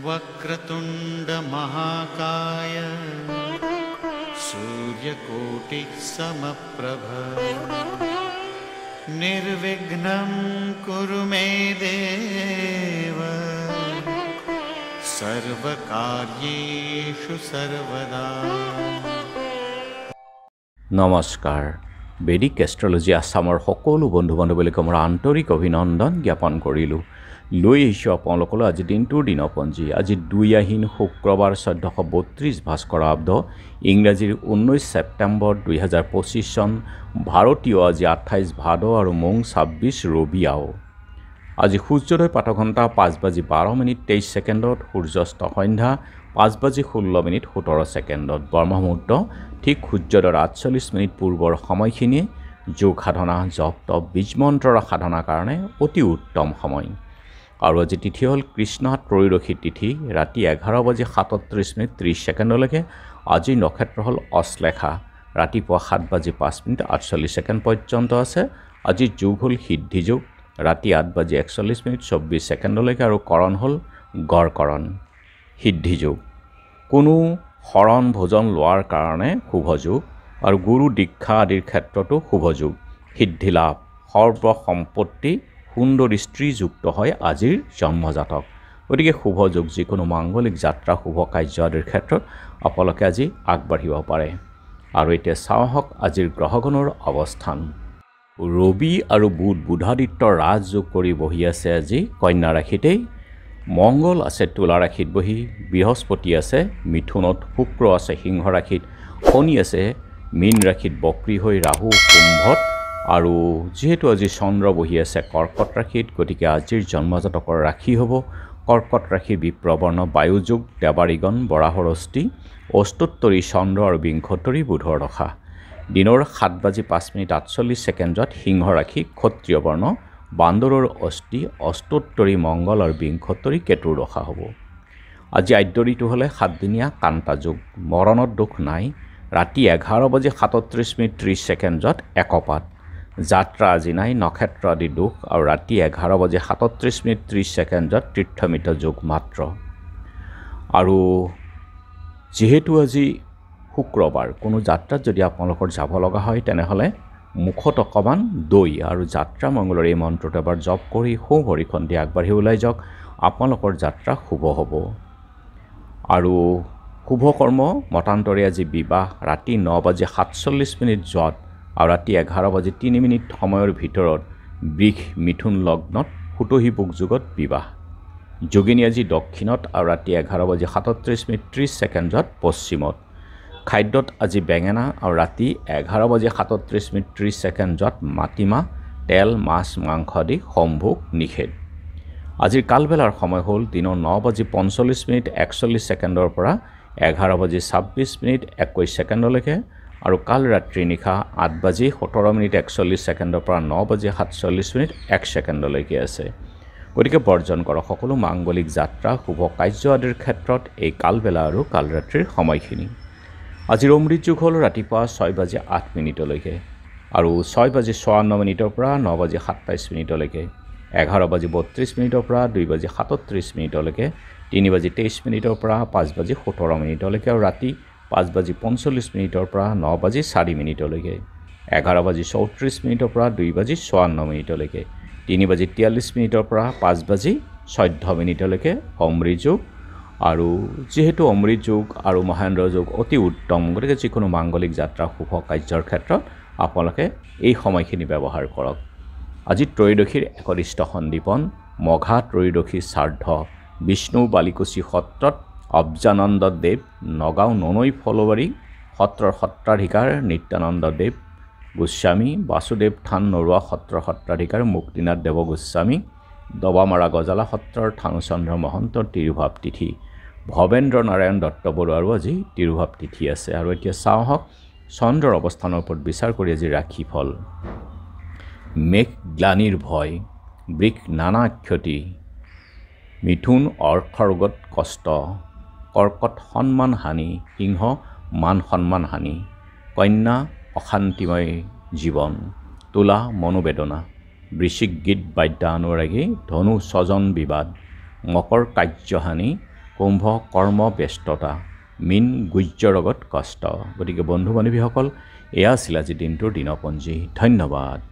वक्रतुंड महाकाय सूर्यकोटि समप्रभ निर्विघ्नं कुरु मे देव सर्वकार्येषु सर्वदा। नमस्कार। বেদিক এষ্ট্ৰলজি আসামৰ সকলো বন্ধু বান্ধৱীক মোৰ আন্তৰিক অভিনন্দন জ্ঞাপন কৰিলোঁ। লৈ আহিছোঁ আপোনালোকলৈ আজি দিনটোৰ দিনপঞ্জী। আজি 2 আহিন শুক্ৰবাৰ 1432 ভাস্কৰাব্দ ইংৰাজীৰ 19 ছেপ্টেম্বৰ 2025 চন, ভাৰতীয় আজি 28 ভাদ আৰু মং 26 ৰবিয়াও। আজি সূৰ্যোদয় প্ৰাতঃঘণ্টা 5:12:23 সূৰ্যাস্ত সন্ধ্যা 5:16:17 ব্ৰহ্মমুহূৰ্ত ঠিক সূৰ্যোদয়ৰ 48 পূৰ্বৰ সময়খিনিয়ে যোগ সাধনা জপ তপ বীজমন্ত্ৰৰ সাধনাৰ কাৰণে অতি উত্তম সময়। আৰু আজি তিথি হ'ল কৃষ্ণ ত্ৰয়োদশী তিথি ৰাতি 11:37:30 আজিৰ নক্ষত্ৰ হ'ল অশ্লেষা ৰাতিপুৱা 7:05:48 পৰ্যন্ত আছে। আজিৰ যোগ হ'ল সিদ্ধি যোগ ৰাতি 8:41:24 আৰু কৰণ হ'ল গড়কৰণ। সিদ্ধি যোগ কোনো শৰণ ভোজন লোৱাৰ কাৰণে শুভ যোগ আৰু গুৰু দীক্ষা আদিৰ ক্ষেত্ৰতো শুভ যোগ। সিদ্ধি লাভ সৰ্ব সম্পত্তি সুন্দৰ স্ত্ৰীযুক্ত হয় আজিৰ জন্মজাতক। গতিকে শুভ যোগ যিকোনো মাংগলিক যাত্ৰা শুভ কাৰ্য আদিৰ ক্ষেত্ৰত আপোনালোকে আজি আগবাঢ়িব পাৰে। আৰু এতিয়া চাওক আজিৰ গ্ৰহগণৰ অৱস্থান। ৰবি আৰু বুধাদিত্য ৰাজযোগ কৰি বহি আছে আজি কন্যা ৰাশিতেই। মংগল আছে তুলা ৰাশিত বহি, বৃহস্পতি আছে মিথুনত, শুক্ৰ আছে সিংহ ৰাশিত, শনি আছে মীন ৰাশিত বক্ৰী হৈ, ৰাহু কুম্ভত আৰু যিহেতু আজি চন্দ্ৰ বহি আছে কৰ্কট ৰাশিত, গতিকে আজিৰ জন্মজাতকৰ ৰাশি হ'ব কৰ্কট ৰাশি বিপ্ৰবৰ্ণ বায়ুযোগ দেৱাৰীগণ বৰাহৰ অস্থি অষ্টোত্তৰী চন্দ্ৰ আৰু বিংশোত্তৰী বুধৰ দশা। দিনৰ 7:05:48 সিংহ ৰাশি ক্ষত্ৰিয় বৰ্ণ বান্দৰৰ অস্থি অষ্টোত্তৰী মংগল আৰু বিংশোত্তৰী কেতুৰ দশা হ'ব। আজি আদ্য ঋতু হ'লে 7 দিনীয়া কান্তা যোগ, মৰণত দুখ নাই। ৰাতি 11:37:30 একপাত, যাত্ৰা আজি নাই, নক্ষত্ৰ আদি দুখ আৰু ৰাতি 11:37:30 তীৰ্থমিত যোগ মাত্ৰ। আৰু যিহেতু আজি শুক্ৰবাৰ কোনো যাত্ৰাত যদি আপোনালোকৰ যাব লগা হয় তেনেহ'লে মুখত অকণমান দৈ আৰু যাত্ৰা মংগলৰ এই মন্ত্ৰটো এবাৰ জপ কৰি সোঁ ভৰিখন দি আগবাঢ়ি ওলাই যাওক, আপোনালোকৰ যাত্ৰা শুভ হ'ব। আৰু শুভ কৰ্ম মতান্তৰে আজি বিবাহ ৰাতি 9:47 যোৱাত আৰু ৰাতি 11:03 সময়ৰ ভিতৰত বৃষ মিথুন লগ্নত সুতহী বুক যুগত বিবাহ। যোগিনী আজি দক্ষিণত আৰু ৰাতি 11:37:30 পশ্চিমত। খাদ্যত আজি বেঙেনা আৰু ৰাতি 11:37:30 মাটিমাহ, তেল, মাছ, মাংস আদি সম্ভোগ নিষেধ। আজিৰ কালবেলাৰ সময় হ'ল দিনৰ 9:45:41 পৰা 11:26:21 আৰু কাল ৰাত্ৰি নিশা 8:17:41 পৰা 9:47:01 আছে। গতিকে বৰ্জন কৰক সকলো মাংগলিক যাত্ৰা শুভ কাৰ্য আদিৰ ক্ষেত্ৰত এই কালবেলা আৰু কালৰাত্ৰিৰ সময়খিনি। আজিৰ অমৃত যোগ হ'ল ৰাতিপুৱা 6:08 আৰু 6:54 পৰা 9:27 11:32 পৰা 2:37 3:23 পৰা 5:17 আৰু ৰাতি 5:45 পৰা 9:04 11:34 পৰা 2:54 3:43 পৰা 5:14 অমৃত যোগ। আৰু যেহেতু অমৃত যোগ আৰু মহেন্দ্ৰ যোগ অতি উত্তম, গতিকে যিকোনো মাংগলিক যাত্ৰা শুভ কাৰ্যৰ ক্ষেত্ৰত আপোনালোকে এই সময়খিনি ব্যৱহাৰ কৰক। আজি ত্ৰয়োদশীৰ একনিষ্ঠ সন্দীপন মঘা ত্ৰয়োদশী শ্ৰাদ্ধ বিষ্ণু বালিকুচি সত্ৰত অব্জানন্দ দেৱ, নগাঁও ননৈ ফলবাৰী সত্ৰৰ সত্ৰাধিকাৰ নিত্যানন্দ দেৱ গোস্বামী, বাসুদেৱ থান নৰুৱা সত্ৰৰ সত্ৰাধিকাৰ মুক্তিনাথ দেৱ গোস্বামী, দবামাৰা গজালা সত্ৰৰ থানুচন্দ্ৰ মহন্তৰ তিৰুভাৱ তিথি, ভৱেন্দ্ৰ নাৰায়ণ দত্ত বৰুৱাৰো আজি তিৰুভাৱ তিথি আছে। আৰু এতিয়া চাওক চন্দ্ৰৰ অৱস্থানৰ ওপৰত বিচাৰ কৰি আজি ৰাশিফল। মেঘ গ্লানিৰ ভয়, বৃষ নানা ক্ষতি, মিথুন অৰ্থৰোগত কষ্ট, কৰ্কট সন্মান হানি, সিংহ মান সন্মান হানি, কন্যা অশান্তিময় জীৱন, তুলা মনোবেদনা, বৃশ্চিক গীত বাদ্যানুৰাগী, ধনু স্বজন বিবাদ, মকৰ কাৰ্যহানি, কুম্ভ কৰ্ম ব্যস্ততা, মীন গুহ্যৰোগত কষ্ট। গতিকে বন্ধু বান্ধৱীসকল, এয়া আছিল আজি দিনটোৰ দিনপঞ্জী। ধন্যবাদ।